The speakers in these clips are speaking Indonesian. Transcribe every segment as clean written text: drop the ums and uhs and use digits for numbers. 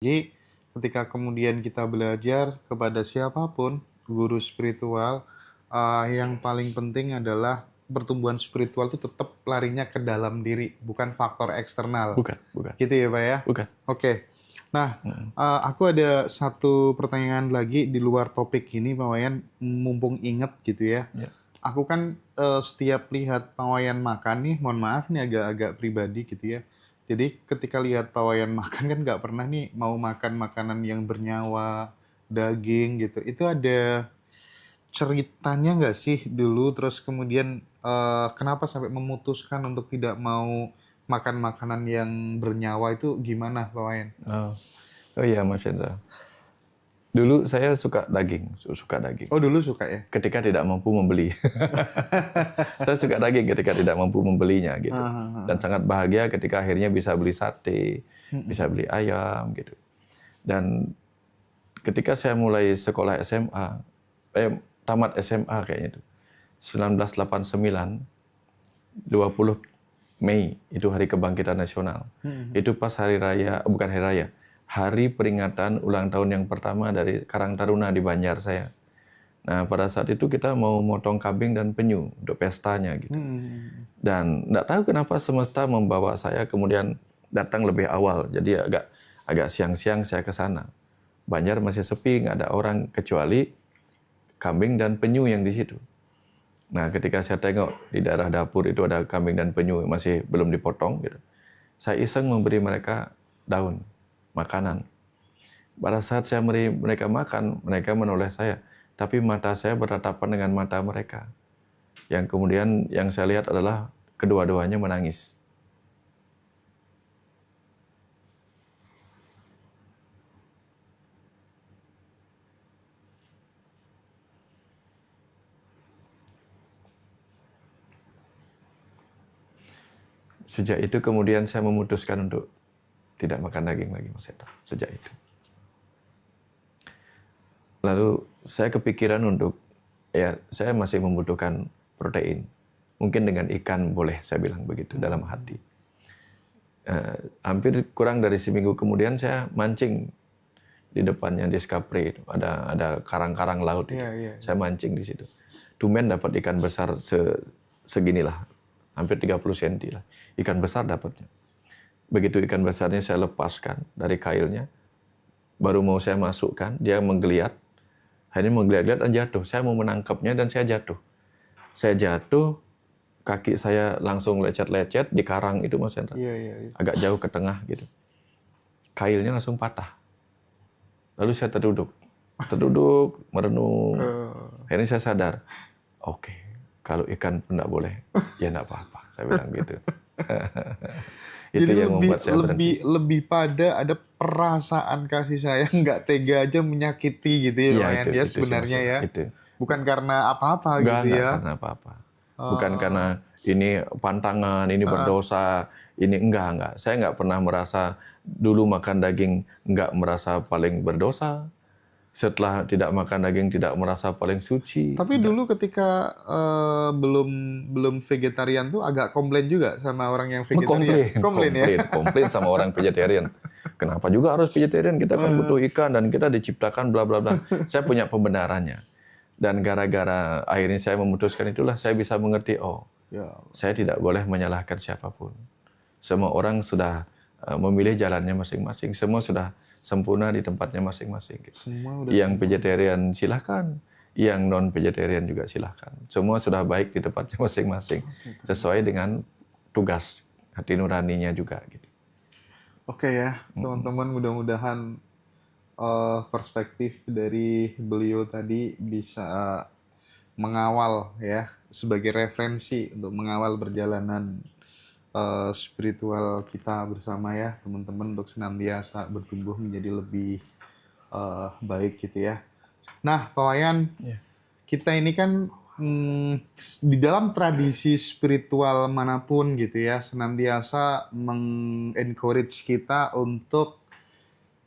Jadi ketika kemudian kita belajar kepada siapapun, guru spiritual, yang paling penting adalah pertumbuhan spiritual itu tetap larinya ke dalam diri, bukan faktor eksternal. Bukan, bukan, Gitu ya, Pak ya? bukan. Oke. Nah, aku ada satu pertanyaan lagi di luar topik ini, Pak Wayan, mumpung inget gitu ya. Ya. Aku kan setiap lihat Pak Wayan makan nih, mohon maaf nih agak-agak pribadi gitu ya. Jadi ketika lihat Pak Wayan makan kan nggak pernah nih mau makan makanan yang bernyawa, daging gitu. Itu ada ceritanya nggak sih dulu? Terus kemudian kenapa sampai memutuskan untuk tidak mau makan makanan yang bernyawa itu gimana Pak Wayan? Oh iya Mas Hendra. Dulu saya suka daging. Oh dulu suka ya? Ketika tidak mampu membeli. Saya suka daging ketika tidak mampu membelinya gitu. Dan sangat bahagia ketika akhirnya bisa beli sate, bisa beli ayam gitu. Dan ketika saya mulai sekolah SMA, tamat SMA kayaknya itu, 1989, 20 Mei, itu Hari Kebangkitan Nasional. Itu pas hari raya, bukan hari raya, hari peringatan ulang tahun yang pertama dari Karang Taruna di Banjar saya. Nah, pada saat itu kita mau motong kambing dan penyu untuk pestanya gitu. Dan nggak tahu kenapa semesta membawa saya kemudian datang lebih awal. Jadi agak siang-siang saya ke sana. Banjar masih sepi, nggak ada orang kecuali kambing dan penyu yang di situ. Nah, ketika saya tengok di daerah dapur itu ada kambing dan penyu masih belum dipotong gitu. Saya iseng memberi mereka daun, makanan. Pada saat saya memberi mereka makan, mereka menoleh saya. Tapi mata saya bertatapan dengan mata mereka. Yang kemudian yang saya lihat adalah kedua-duanya menangis. Sejak itu kemudian saya memutuskan untuk tidak makan daging lagi, Mas Hendra. Sejak itu. Lalu saya kepikiran untuk, ya saya masih membutuhkan protein. Mungkin dengan ikan boleh, saya bilang begitu dalam hati. Hampir kurang dari seminggu kemudian saya mancing di depannya Discovery. Ada karang-karang laut itu. Saya mancing di situ. Tumben dapat ikan besar seginilah, hampir 30 cm lah. Ikan besar dapatnya. Begitu ikan besarnya saya lepaskan dari kailnya, baru mau saya masukkan, dia menggeliat. Akhirnya menggeliat-geliat dan jatuh. Saya mau menangkapnya dan saya jatuh. Saya jatuh, kaki saya langsung lecet-lecet di karang itu, Mas Hendra. Agak jauh ke tengah gitu. Kailnya langsung patah. Lalu saya terduduk, merenung. Akhirnya saya sadar, oke, kalau ikan pun nggak boleh, ya nggak apa-apa. Saya bilang gitu. Itu jadi yang membuat saya berhenti. lebih pada ada perasaan kasih sayang, nggak tega aja menyakiti gitu ya, lumayan ya sebenarnya ya. Itu. Bukan karena apa-apa gitu ya. Enggak karena apa-apa. Bukan karena ini pantangan, ini berdosa, ini enggak. Saya nggak pernah merasa dulu makan daging nggak merasa paling berdosa. Setelah tidak makan daging tidak merasa paling suci. Tapi dulu ketika belum vegetarian tuh agak komplain juga sama orang yang vegetarian. Komplain sama orang vegetarian. Kenapa juga harus vegetarian? Kita kan butuh ikan dan kita diciptakan bla bla bla. Saya punya pembenarannya. Dan gara-gara akhirnya saya memutuskan itulah saya bisa mengerti, saya tidak boleh menyalahkan siapapun. Semua orang sudah memilih jalannya masing-masing. Semua sudah sempurna di tempatnya masing-masing. Yang vegetarian silahkan, yang non-vegetarian juga silahkan. Semua sudah baik di tempatnya masing-masing, sesuai dengan tugas hati nuraninya juga. Gitu. Oke ya, teman-teman, mudah-mudahan perspektif dari beliau tadi bisa mengawal ya, sebagai referensi untuk mengawal perjalanan spiritual kita bersama ya teman-teman, untuk senantiasa bertumbuh menjadi lebih baik gitu ya. Nah Pak Wayan, kita ini kan di dalam tradisi spiritual manapun gitu ya, senantiasa mengencourage kita untuk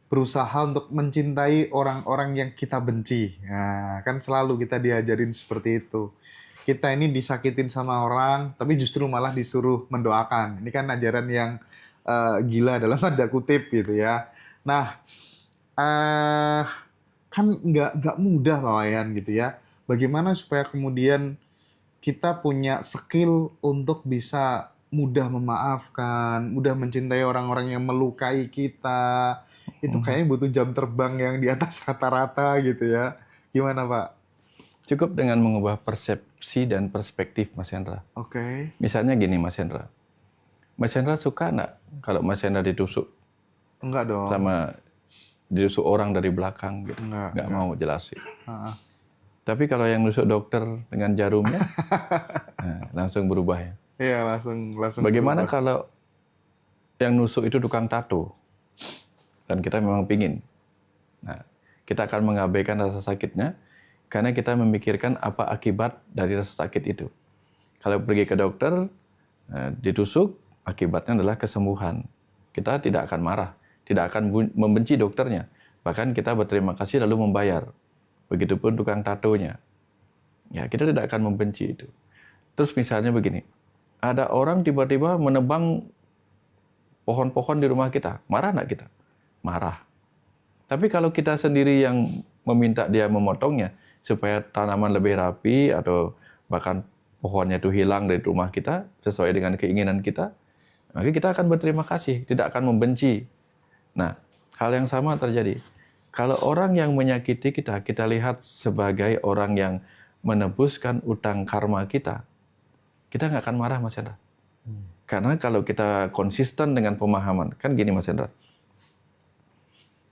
berusaha untuk mencintai orang-orang yang kita benci. Nah, kan selalu kita diajarin seperti itu. Kita ini disakitin sama orang, tapi justru malah disuruh mendoakan. Ini kan ajaran yang gila dalam tanda kutip gitu ya. Nah, eh kan nggak mudah Pak Wayan gitu ya. Bagaimana supaya kemudian kita punya skill untuk bisa mudah memaafkan, mudah mencintai orang-orang yang melukai kita. Itu Hmm. kayaknya butuh jam terbang yang di atas rata-rata gitu ya. Gimana Pak? Cukup dengan mengubah persepsi dan perspektif Mas Hendra. Oke. Misalnya gini Mas Hendra. Mas Hendra suka nggak kalau Mas Hendra ditusuk Enggak dong. ditusuk orang dari belakang gitu? Enggak, Nggak enggak. mau jelasin. Heeh. Tapi kalau yang nusuk dokter dengan jarumnya, nah, langsung berubah ya. Iya, langsung Bagaimana berubah. kalau yang nusuk itu tukang tato dan kita memang pingin? Nah, kita akan mengabaikan rasa sakitnya karena kita memikirkan apa akibat dari rasa sakit itu. Kalau pergi ke dokter, ditusuk, akibatnya adalah kesembuhan. Kita tidak akan marah, tidak akan membenci dokternya. Bahkan kita berterima kasih lalu membayar. Begitupun tukang tatonya. Ya, kita tidak akan membenci itu. Terus misalnya begini, ada orang tiba-tiba menebang pohon-pohon di rumah kita. Marah nggak kita? Marah. Tapi kalau kita sendiri yang meminta dia memotongnya supaya tanaman lebih rapi atau bahkan pohonnya itu hilang dari rumah kita sesuai dengan keinginan kita, maka kita akan berterima kasih, tidak akan membenci. Nah, hal yang sama terjadi. Kalau orang yang menyakiti kita, kita lihat sebagai orang yang menebuskan utang karma kita nggak akan marah Mas Hendra. Karena kalau kita konsisten dengan pemahaman, kan gini Mas Hendra,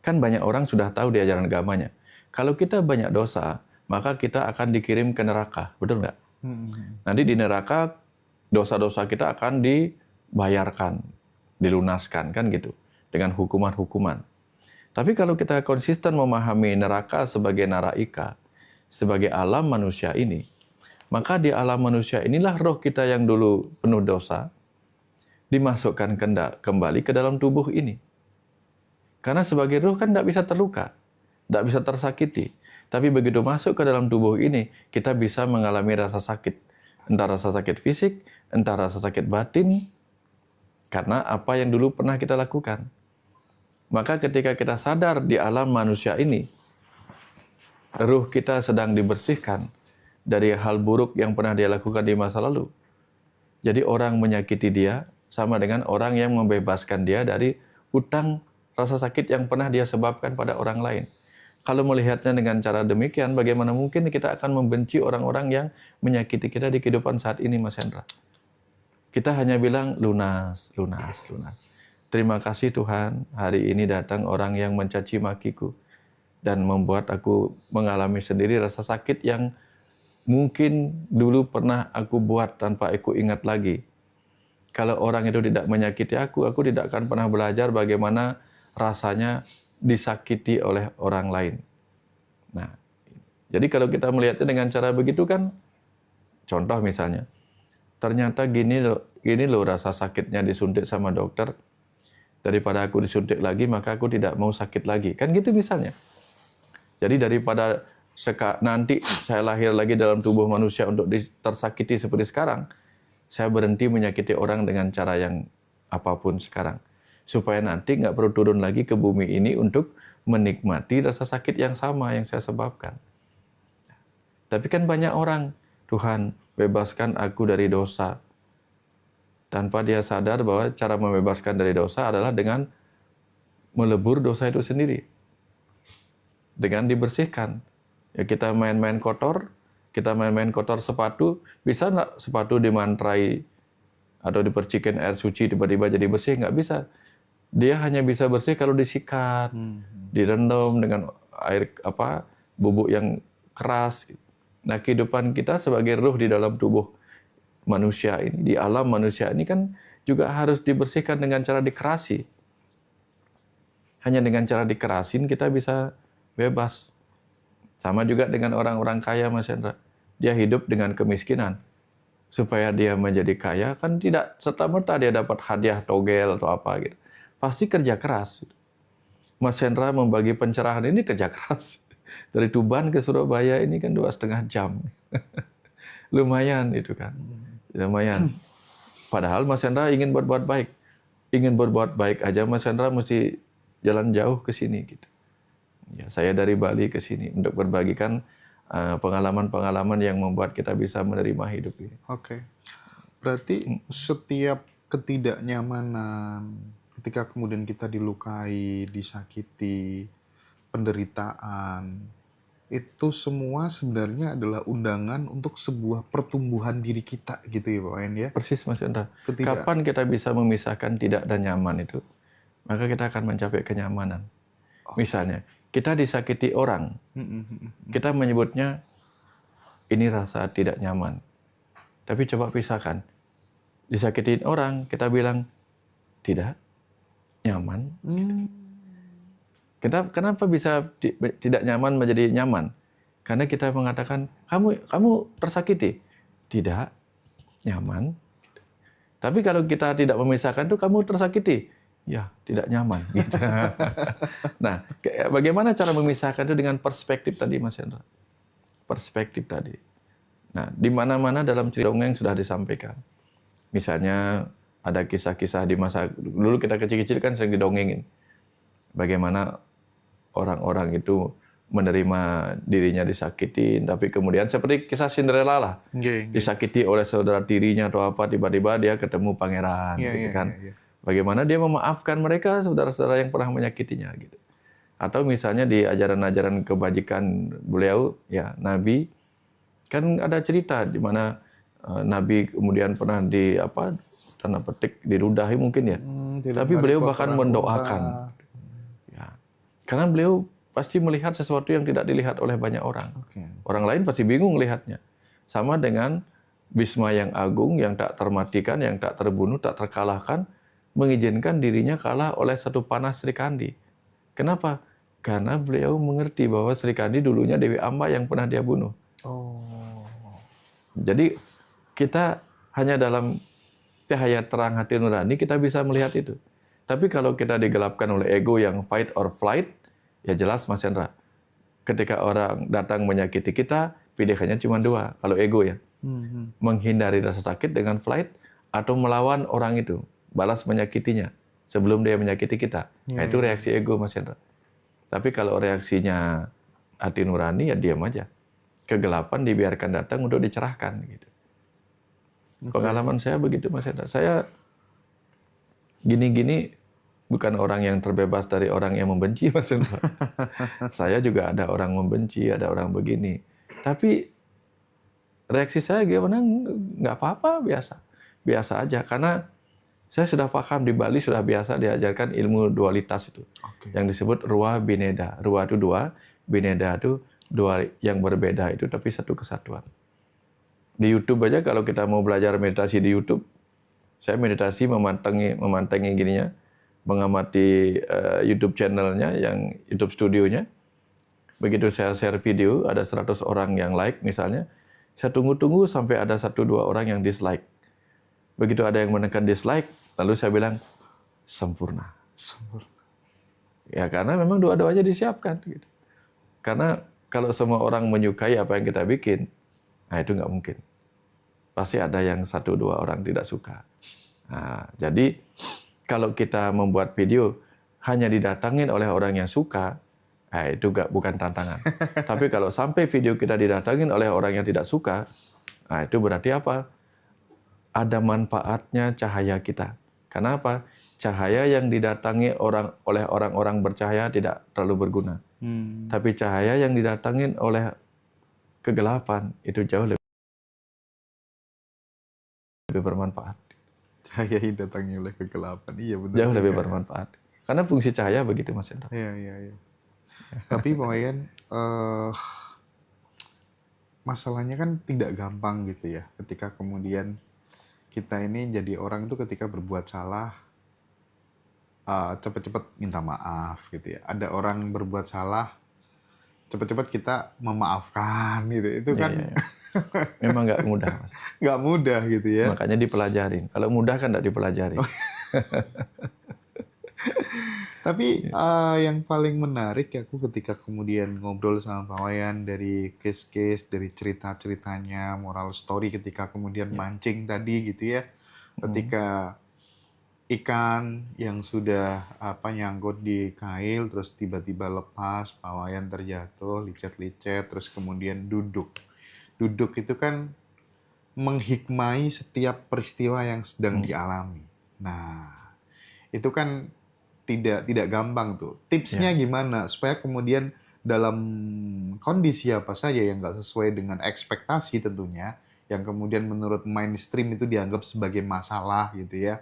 kan banyak orang sudah tahu di ajaran agamanya. Kalau kita banyak dosa, maka kita akan dikirim ke neraka. Betul nggak? Nanti di neraka, dosa-dosa kita akan dibayarkan, dilunaskan, kan gitu. Dengan hukuman-hukuman. Tapi kalau kita konsisten memahami neraka sebagai naraika, sebagai alam manusia ini, maka di alam manusia inilah roh kita yang dulu penuh dosa, dimasukkan kembali ke dalam tubuh ini. Karena sebagai ruh kan tidak bisa terluka, tidak bisa tersakiti. Tapi begitu masuk ke dalam tubuh ini, kita bisa mengalami rasa sakit. Entah rasa sakit fisik, entah rasa sakit batin, karena apa yang dulu pernah kita lakukan. Maka ketika kita sadar di alam manusia ini, ruh kita sedang dibersihkan dari hal buruk yang pernah dia lakukan di masa lalu. Jadi orang menyakiti dia sama dengan orang yang membebaskan dia dari hutang rasa sakit yang pernah dia sebabkan pada orang lain. Kalau melihatnya dengan cara demikian, bagaimana mungkin kita akan membenci orang-orang yang menyakiti kita di kehidupan saat ini, Mas Hendra? Kita hanya bilang lunas, lunas, lunas. Terima kasih Tuhan, hari ini datang orang yang mencaci makiku dan membuat aku mengalami sendiri rasa sakit yang mungkin dulu pernah aku buat tanpa aku ingat lagi. Kalau orang itu tidak menyakiti aku tidak akan pernah belajar bagaimana rasanya disakiti oleh orang lain. Nah, jadi kalau kita melihatnya dengan cara begitu kan, contoh misalnya, ternyata gini loh rasa sakitnya disuntik sama dokter, daripada aku disuntik lagi, maka aku tidak mau sakit lagi. Kan gitu misalnya. Jadi daripada nanti saya lahir lagi dalam tubuh manusia untuk tersakiti seperti sekarang, saya berhenti menyakiti orang dengan cara yang apapun sekarang. Supaya nanti nggak perlu turun lagi ke bumi ini untuk menikmati rasa sakit yang sama yang saya sebabkan. Tapi kan banyak orang, Tuhan bebaskan aku dari dosa. Tanpa dia sadar bahwa cara membebaskan dari dosa adalah dengan melebur dosa itu sendiri. Dengan dibersihkan. Ya kita main-main kotor sepatu, bisa nggak sepatu dimantrai atau dipercikin air suci tiba-tiba jadi bersih? Nggak bisa. Dia hanya bisa bersih kalau disikat, direndam dengan air bubuk yang keras. Nah, kehidupan kita sebagai ruh di dalam tubuh manusia ini, di alam manusia ini kan juga harus dibersihkan dengan cara dikerasi. Hanya dengan cara dikerasin kita bisa bebas. Sama juga dengan orang-orang kaya, Mas Hendra. Dia hidup dengan kemiskinan. Supaya dia menjadi kaya, kan tidak serta-merta dia dapat hadiah togel atau apa gitu. Pasti kerja keras. Mas Hendra membagi pencerahan ini kerja keras. Dari Tuban ke Surabaya ini kan 2,5 jam. Lumayan itu kan. Lumayan. Padahal Mas Hendra ingin berbuat baik. Ingin berbuat baik aja Mas Hendra mesti jalan jauh ke sini gitu. Ya, saya dari Bali ke sini untuk berbagikan pengalaman-pengalaman yang membuat kita bisa menerima hidup ini. Oke. Berarti setiap ketidaknyamanan, ketika kemudian kita dilukai, disakiti, penderitaan, itu semua sebenarnya adalah undangan untuk sebuah pertumbuhan diri kita gitu ya Pak Wayan ya? Persis Mas Indra. Ketidak. Kapan kita bisa memisahkan tidak dan nyaman itu, maka kita akan mencapai kenyamanan. Misalnya, kita disakiti orang, kita menyebutnya ini rasa tidak nyaman. Tapi coba pisahkan. Disakitin orang, kita bilang tidak nyaman. Kenapa bisa tidak nyaman menjadi nyaman? Karena kita mengatakan kamu tersakiti, tidak nyaman. Tapi kalau kita tidak memisahkan tuh kamu tersakiti, ya tidak nyaman. Gitu. Nah, bagaimana cara memisahkan itu dengan perspektif tadi, Mas Hendra? Perspektif tadi. Nah, di mana-mana dalam cerita dongeng sudah disampaikan. Misalnya ada kisah-kisah di masa dulu kita kecil-kecil kan sering didongengin. Bagaimana orang-orang itu menerima dirinya disakitin, tapi kemudian seperti kisah Cinderella lah, disakiti oleh saudara tirinya atau apa, tiba-tiba dia ketemu pangeran, gitu kan. Bagaimana dia memaafkan mereka saudara-saudara yang pernah menyakitinya, gitu. Atau misalnya di ajaran-ajaran kebajikan beliau, ya Nabi, kan ada cerita di mana Nabi kemudian pernah tanda petik diludahi mungkin ya, tapi beliau bahkan mendoakan. Karena beliau pasti melihat sesuatu yang tidak dilihat oleh banyak orang. Orang lain pasti bingung melihatnya. Sama dengan Bisma yang agung, yang tak termatikan, yang tak terbunuh, tak terkalahkan, mengizinkan dirinya kalah oleh satu panah Sri Kandi. Kenapa? Karena beliau mengerti bahwa Sri Kandi dulunya Dewi Amba yang pernah dia bunuh. Jadi kita hanya dalam cahaya terang hati nurani kita bisa melihat itu. Tapi kalau kita digelapkan oleh ego yang fight or flight, ya jelas Mas Hendra. Ketika orang datang menyakiti kita, pilihannya cuma dua. Kalau ego ya, menghindari rasa sakit dengan flight atau melawan orang itu, balas menyakitinya sebelum dia menyakiti kita. Nah, itu reaksi ego Mas Hendra. Tapi kalau reaksinya hati nurani, ya diam aja. Kegelapan dibiarkan datang untuk dicerahkan. Gitu. Pengalaman saya begitu Mas Hendra. Saya gini-gini bukan orang yang terbebas dari orang yang membenci, Mas Hendra. Saya juga ada orang membenci, ada orang begini. Tapi reaksi saya gimana? Nggak apa-apa, biasa aja. Karena saya sudah paham di Bali sudah biasa diajarkan ilmu dualitas itu, yang disebut ruwa bineda. Ruwa itu dua, bineda itu dua yang berbeda itu, tapi satu kesatuan. Di YouTube aja kalau kita mau belajar meditasi di YouTube, saya meditasi memantengi gininya, mengamati YouTube channelnya, yang YouTube studionya. Begitu saya share video, ada 100 orang yang like misalnya, saya tunggu-tunggu sampai ada 1-2 orang yang dislike. Begitu ada yang menekan dislike, lalu saya bilang, sempurna. Ya karena memang doa-doanya disiapkan. Gitu. Karena kalau semua orang menyukai apa yang kita bikin, nah itu nggak mungkin. Pasti ada yang 1-2 orang tidak suka. Nah, jadi kalau kita membuat video hanya didatangin oleh orang yang suka, itu bukan tantangan. Tapi kalau sampai video kita didatangin oleh orang yang tidak suka, nah itu berarti apa? Ada manfaatnya cahaya kita. Kenapa? Cahaya yang didatangi oleh orang-orang bercahaya tidak terlalu berguna. Tapi cahaya yang didatangin oleh kegelapan itu jauh lebih bermanfaat. Cahaya yang didatangi oleh kegelapan, iya benar. Jauh lebih bermanfaat. Karena fungsi cahaya begitu Mas Hendra. Iya. Tapi Pak Wayan, masalahnya kan tidak gampang gitu ya. Ketika kemudian kita ini jadi orang itu ketika berbuat salah, cepat-cepat minta maaf gitu ya. Ada orang berbuat salah, cepat-cepat kita memaafkan gitu. Itu kan Iya. Memang nggak mudah, Mas. Nggak mudah gitu ya. Makanya dipelajarin. Kalau mudah kan nggak dipelajari. Tapi yang paling menarik ya aku ketika kemudian ngobrol sama Pak Wayan dari case-case, dari cerita-ceritanya, moral story ketika kemudian mancing tadi gitu ya. Ketika ikan yang sudah nyangkut di kail terus tiba-tiba lepas, pawayan terjatuh, licet-licet, terus kemudian duduk. Duduk itu kan menghikmai setiap peristiwa yang sedang dialami. Nah, itu kan tidak gampang tuh. Tipsnya gimana supaya kemudian dalam kondisi apa saja yang nggak sesuai dengan ekspektasi tentunya, yang kemudian menurut mainstream itu dianggap sebagai masalah gitu ya,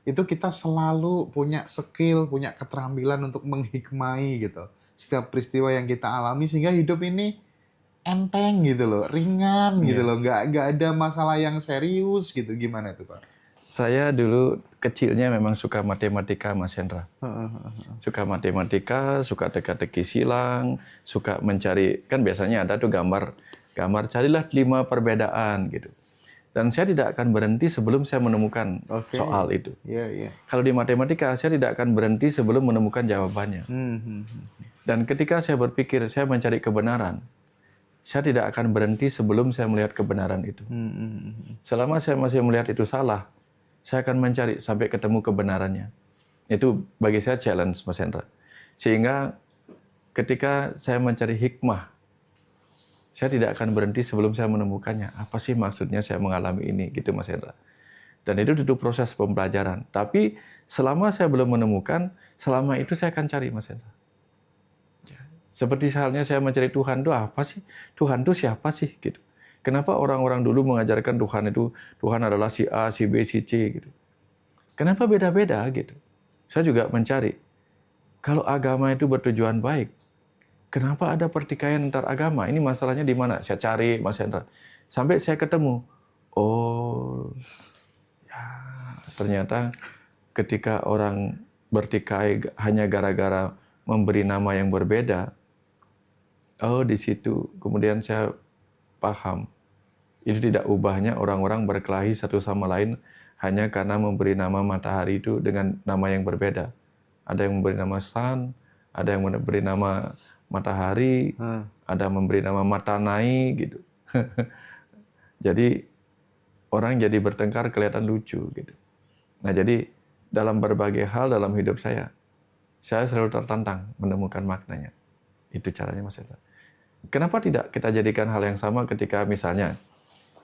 itu kita selalu punya skill, punya keterampilan untuk menghikmai gitu setiap peristiwa yang kita alami sehingga hidup ini enteng gitu loh, ringan gitu loh, nggak ada masalah yang serius gitu. Gimana tuh Pak? Saya dulu kecilnya memang suka matematika, Mas Hendra. Suka matematika, suka teka-teki silang, suka mencari, kan biasanya ada tuh gambar carilah 5 perbedaan gitu. Dan saya tidak akan berhenti sebelum saya menemukan soal itu. Kalau di matematika, saya tidak akan berhenti sebelum menemukan jawabannya. Dan ketika saya berpikir, saya mencari kebenaran, saya tidak akan berhenti sebelum saya melihat kebenaran itu. Selama saya masih melihat itu salah, saya akan mencari sampai ketemu kebenarannya. Itu bagi saya challenge, Mas Hendra. Sehingga ketika saya mencari hikmah, saya tidak akan berhenti sebelum saya menemukannya. Apa sih maksudnya saya mengalami ini, gitu Mas Hendra. Dan itu proses pembelajaran. Tapi selama saya belum menemukan, selama itu saya akan cari, Mas Hendra. Seperti halnya saya mencari Tuhan itu apa sih? Tuhan itu siapa sih? Gitu. Kenapa orang-orang dulu mengajarkan Tuhan adalah si A, si B, si C gitu. Kenapa beda-beda gitu? Saya juga mencari. Kalau agama itu bertujuan baik, kenapa ada pertikaian antar agama? Ini masalahnya di mana? Saya cari, Mas Hendra. Sampai saya ketemu. Oh, ya, ternyata ketika orang bertikai hanya gara-gara memberi nama yang berbeda, oh di situ kemudian saya paham. Itu tidak ubahnya orang-orang berkelahi satu sama lain hanya karena memberi nama matahari itu dengan nama yang berbeda. Ada yang memberi nama sun, ada yang memberi nama matahari, ada yang memberi nama matanai gitu. Jadi orang jadi bertengkar kelihatan lucu gitu. Nah, jadi dalam berbagai hal dalam hidup saya selalu tertantang menemukan maknanya. Itu caranya, Mas Hendra. Kenapa tidak kita jadikan hal yang sama ketika misalnya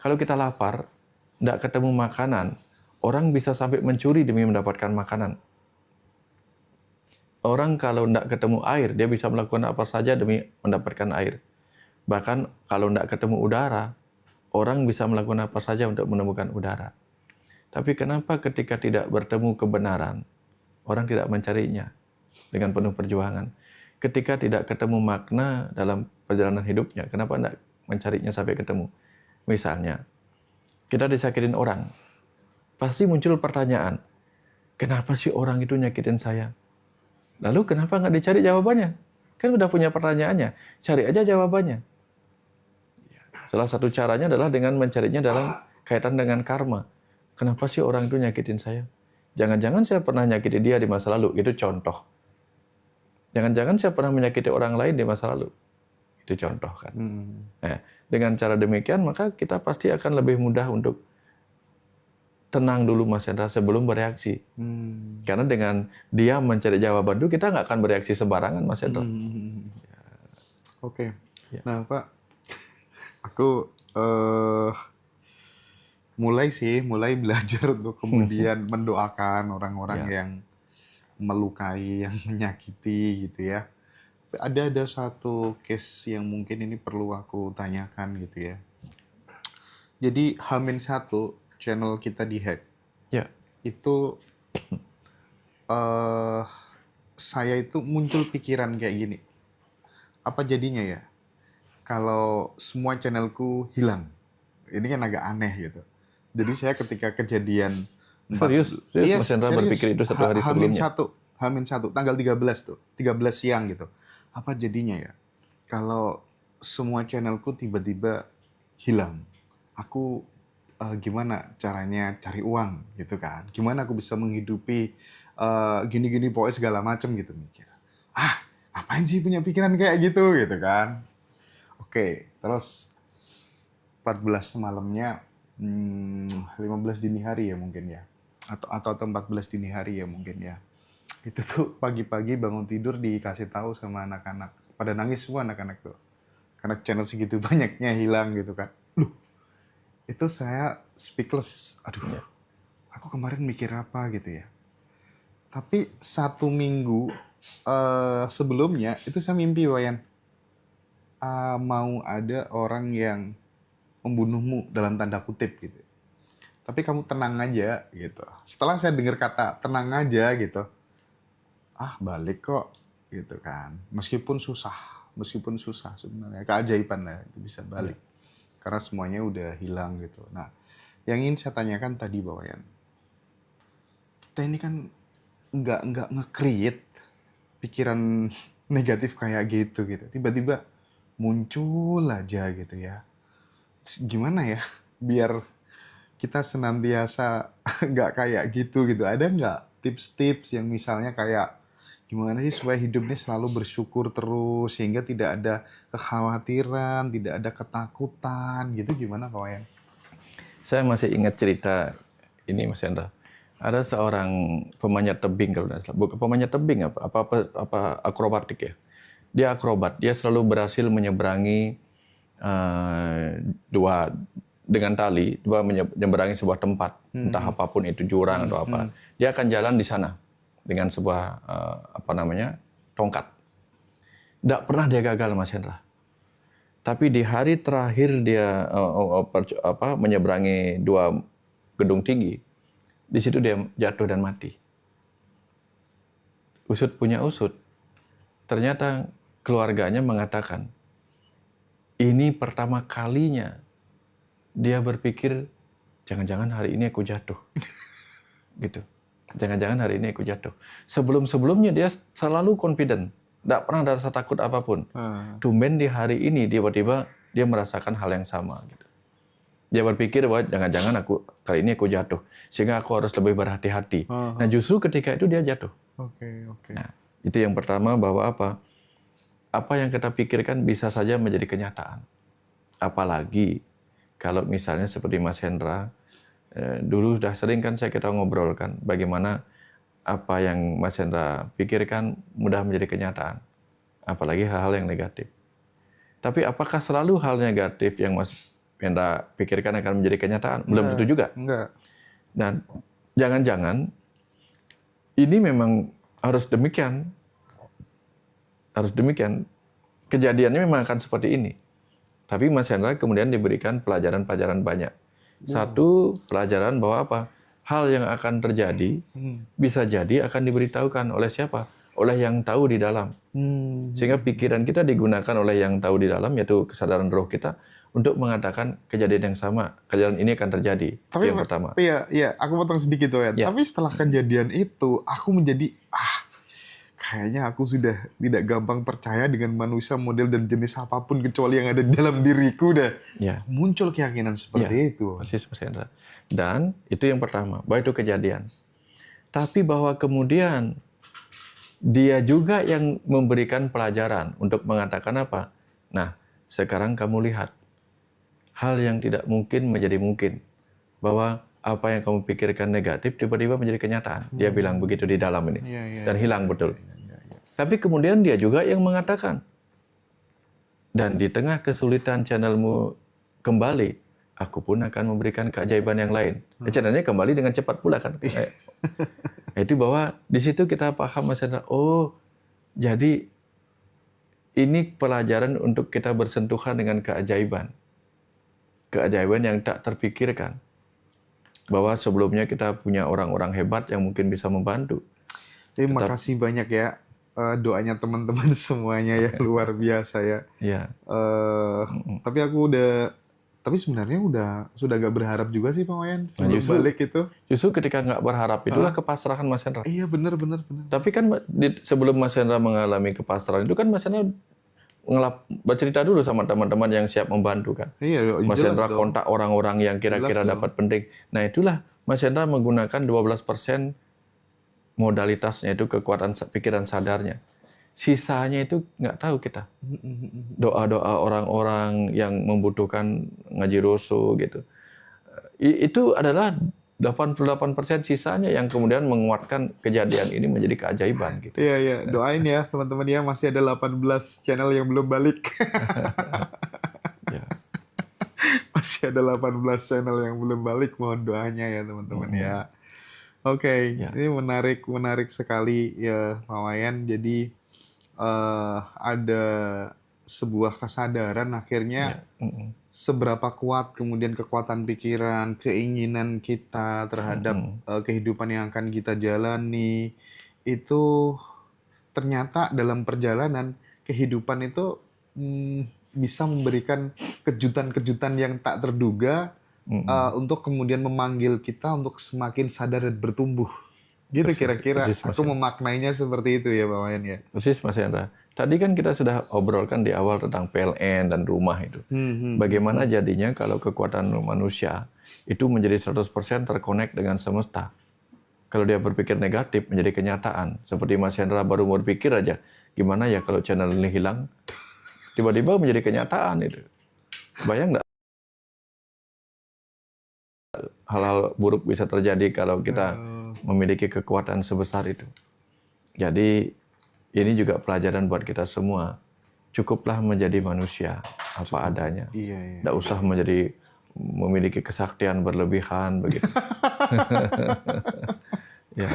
kalau kita lapar, tidak ketemu makanan, orang bisa sampai mencuri demi mendapatkan makanan. Orang kalau tidak ketemu air, dia bisa melakukan apa saja demi mendapatkan air. Bahkan kalau tidak ketemu udara, orang bisa melakukan apa saja untuk menemukan udara. Tapi kenapa ketika tidak bertemu kebenaran, orang tidak mencarinya dengan penuh perjuangan? Ketika tidak ketemu makna dalam perjalanan hidupnya, kenapa tidak mencarinya sampai ketemu? Misalnya, kita disakitin orang, pasti muncul pertanyaan, kenapa sih orang itu nyakitin saya? Lalu kenapa nggak dicari jawabannya? Kan udah punya pertanyaannya, cari aja jawabannya. Salah satu caranya adalah dengan mencarinya dalam kaitan dengan karma. Kenapa sih orang itu nyakitin saya? Jangan-jangan saya pernah nyakiti dia di masa lalu, itu contoh. Jangan-jangan saya pernah menyakiti orang lain di masa lalu. Itu contoh kan. Nah, dengan cara demikian maka kita pasti akan lebih mudah untuk tenang dulu Mas Hendra sebelum bereaksi. Karena dengan dia mencari jawaban itu kita nggak akan bereaksi sembarangan Mas Hendra. Oke. Nah Pak, aku mulai belajar untuk kemudian mendoakan orang-orang yang melukai, yang menyakiti gitu ya. Ada satu case yang mungkin ini perlu aku tanyakan gitu ya. Jadi H-1 channel kita dihack. Ya. Itu saya itu muncul pikiran kayak gini. Apa jadinya ya kalau semua channelku hilang? Ini kan agak aneh gitu. Jadi saya ketika kejadian Serius Mas Hendra berpikir itu satu hari sebelumnya? H-1, tanggal 13 tuh, 13 siang gitu. Apa jadinya ya kalau semua channelku tiba-tiba hilang? Aku gimana caranya cari uang gitu kan? Gimana aku bisa menghidupi gini-gini pokoknya segala macem gitu mikir. Apain sih punya pikiran kayak gitu kan? Oke, terus 14 malamnya 15 dini hari ya mungkin ya. atau 14 dini hari ya mungkin ya. Itu tuh pagi-pagi bangun tidur dikasih tahu sama anak-anak. Pada nangis semua anak-anak tuh. Karena channel segitu banyaknya hilang gitu kan. Loh, itu saya speechless. Aduh, aku kemarin mikir apa gitu ya. Tapi 1 minggu sebelumnya itu saya mimpi, Wayan. Mau ada orang yang membunuhmu dalam tanda kutip gitu. Tapi kamu tenang aja gitu. Setelah saya dengar kata tenang aja gitu, balik kok gitu kan. Meskipun susah sebenarnya, keajaiban lah itu bisa balik. Karena semuanya udah hilang gitu. Nah, yang ingin saya tanyakan tadi Wayan, kita ini kan nggak nge-create pikiran negatif kayak gitu. Tiba-tiba muncul aja gitu ya. Terus gimana ya biar kita senantiasa nggak kayak gitu. Ada nggak tips-tips yang misalnya kayak gimana sih supaya hidupnya selalu bersyukur terus sehingga tidak ada kekhawatiran, tidak ada ketakutan gitu, gimana kawan? Saya masih ingat cerita ini Mas Hendra. Ada seorang pemanjat tebing kalau tidak salah. Bukan pemanjat tebing apa akrobatik ya. Dia akrobat. Dia selalu berhasil menyeberangi dengan tali menyeberangi sebuah tempat, entah apapun itu jurang atau apa. Dia akan jalan di sana dengan sebuah tongkat. Tidak pernah dia gagal, Mas Hendra. Tapi di hari terakhir dia menyeberangi 2 gedung tinggi, di situ dia jatuh dan mati. Usut punya usut, ternyata keluarganya mengatakan, ini pertama kalinya dia berpikir, jangan-jangan hari ini aku jatuh. Gitu. Jangan-jangan hari ini aku jatuh. Sebelum-sebelumnya dia selalu confident. Tidak pernah ada rasa takut apapun. Tumben di hari ini tiba-tiba dia merasakan hal yang sama. Gitu. Dia berpikir bahwa jangan-jangan kali ini aku jatuh. Sehingga aku harus lebih berhati-hati. Nah justru ketika itu dia jatuh. Nah, itu yang pertama bahwa apa yang kita pikirkan bisa saja menjadi kenyataan. Apalagi kalau misalnya seperti Mas Hendra, dulu sudah sering kan kita ngobrolkan bagaimana apa yang Mas Hendra pikirkan mudah menjadi kenyataan. Apalagi hal-hal yang negatif. Tapi apakah selalu hal negatif yang Mas Hendra pikirkan akan menjadi kenyataan? Belum tentu juga. Enggak. Dan jangan-jangan ini memang harus demikian. Harus demikian. Kejadiannya memang akan seperti ini. Tapi Mas Hendra kemudian diberikan pelajaran-pelajaran banyak. Satu, pelajaran bahwa hal yang akan terjadi bisa jadi akan diberitahukan oleh siapa? Oleh yang tahu di dalam. Sehingga pikiran kita digunakan oleh yang tahu di dalam, yaitu kesadaran roh kita, untuk mengatakan kejadian yang sama. Kejadian ini akan terjadi. Tapi yang pertama. Iya, aku potong sedikit tuh ya. Tapi setelah kejadian itu, aku menjadi kayaknya aku sudah tidak gampang percaya dengan manusia model dan jenis apapun kecuali yang ada di dalam diriku dah. Muncul keyakinan seperti itu. Persis, Mas Hendra. Dan itu yang pertama, bahwa itu kejadian. Tapi bahwa kemudian dia juga yang memberikan pelajaran untuk mengatakan apa? Nah, sekarang kamu lihat hal yang tidak mungkin menjadi mungkin. Bahwa apa yang kamu pikirkan negatif tiba-tiba menjadi kenyataan. Dia bilang begitu di dalam ini. Dan hilang betul. Tapi kemudian dia juga yang mengatakan, dan di tengah kesulitan channelmu kembali, aku pun akan memberikan keajaiban yang lain. Channelnya kembali dengan cepat pula kan. Itu bahwa di situ kita paham, Mas Hendra, jadi ini pelajaran untuk kita bersentuhan dengan keajaiban. Keajaiban yang tak terpikirkan. Bahwa sebelumnya kita punya orang-orang hebat yang mungkin bisa membantu. Terima kasih banyak ya. Doanya teman-teman semuanya ya luar biasa ya. Tapi sebenarnya sudah gak berharap juga sih Pak Wayan sebelum balik itu. Justru ketika nggak berharap itulah kepasrahan Mas Hendra. Iya benar. Tapi kan sebelum Mas Hendra mengalami kepasrahan itu kan Mas Hendra bercerita dulu sama teman-teman yang siap membantu kan. Iya, Mas Hendra kontak orang-orang yang kira-kira dapat penting. Nah itulah Mas Hendra menggunakan 12% modalitasnya itu kekuatan pikiran sadarnya. Sisanya itu nggak tahu kita. Doa-doa orang-orang yang membutuhkan ngaji roso gitu. Itu adalah 88% sisanya yang kemudian menguatkan kejadian ini menjadi keajaiban gitu. Iya, iya. Doain ya teman-teman ya, masih ada 18 channel yang belum balik. Ya. Masih ada 18 channel yang belum balik, mohon doanya ya teman-teman ya. Oke, Ya. ini menarik sekali ya Pak Wayan. Jadi ada sebuah kesadaran akhirnya seberapa kuat kemudian kekuatan pikiran, keinginan kita terhadap kehidupan yang akan kita jalani itu ternyata dalam perjalanan kehidupan itu bisa memberikan kejutan-kejutan yang tak terduga untuk kemudian memanggil kita untuk semakin sadar dan bertumbuh. Gitu kira-kira aku memaknainya seperti itu ya Pak Wayan ya. Persis Mas Hendra. Tadi kan kita sudah obrolkan di awal tentang PLN dan rumah itu. Bagaimana jadinya kalau kekuatan manusia itu menjadi 100% terkonek dengan semesta. Kalau dia berpikir negatif menjadi kenyataan. Seperti Mas Hendra baru berpikir aja, gimana ya kalau channel ini hilang, tiba-tiba menjadi kenyataan itu. Bayang nggak? Hal-hal buruk bisa terjadi kalau kita memiliki kekuatan sebesar itu. Jadi ini juga pelajaran buat kita semua. Cukuplah menjadi manusia apa adanya. Iya. Nggak usah memiliki kesaktian berlebihan begitu. Ya.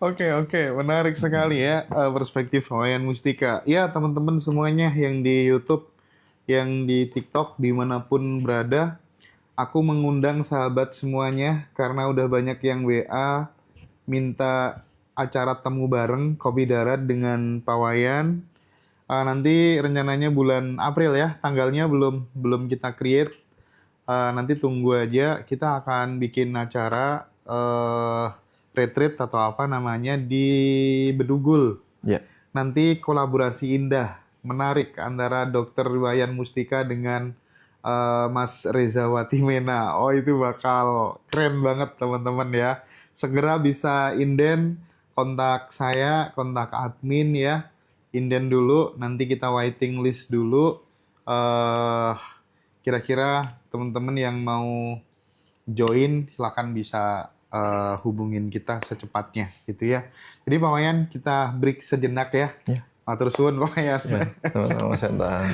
Oke, menarik sekali ya perspektif Wayan Mustika. Ya teman-teman semuanya yang di YouTube, yang di TikTok, dimanapun berada, aku mengundang sahabat semuanya karena udah banyak yang WA minta acara temu bareng Kopi Darat dengan Pak Wayan. Nanti rencananya bulan April ya, tanggalnya belum kita create. Nanti tunggu aja, kita akan bikin acara retreat atau apa namanya di Bedugul. Ya. Nanti kolaborasi indah, menarik antara Dr. Wayan Mustika dengan Mas Reza Watimena. Oh itu bakal keren banget teman-teman ya. Segera bisa inden kontak saya, kontak admin ya. Inden dulu, nanti kita waiting list dulu. Kira-kira teman-teman yang mau join silakan bisa hubungin kita secepatnya gitu ya. Jadi Pak Wayan kita break sejenak ya. Matur suwun Pak Wayan. Ya, Mas Hendra.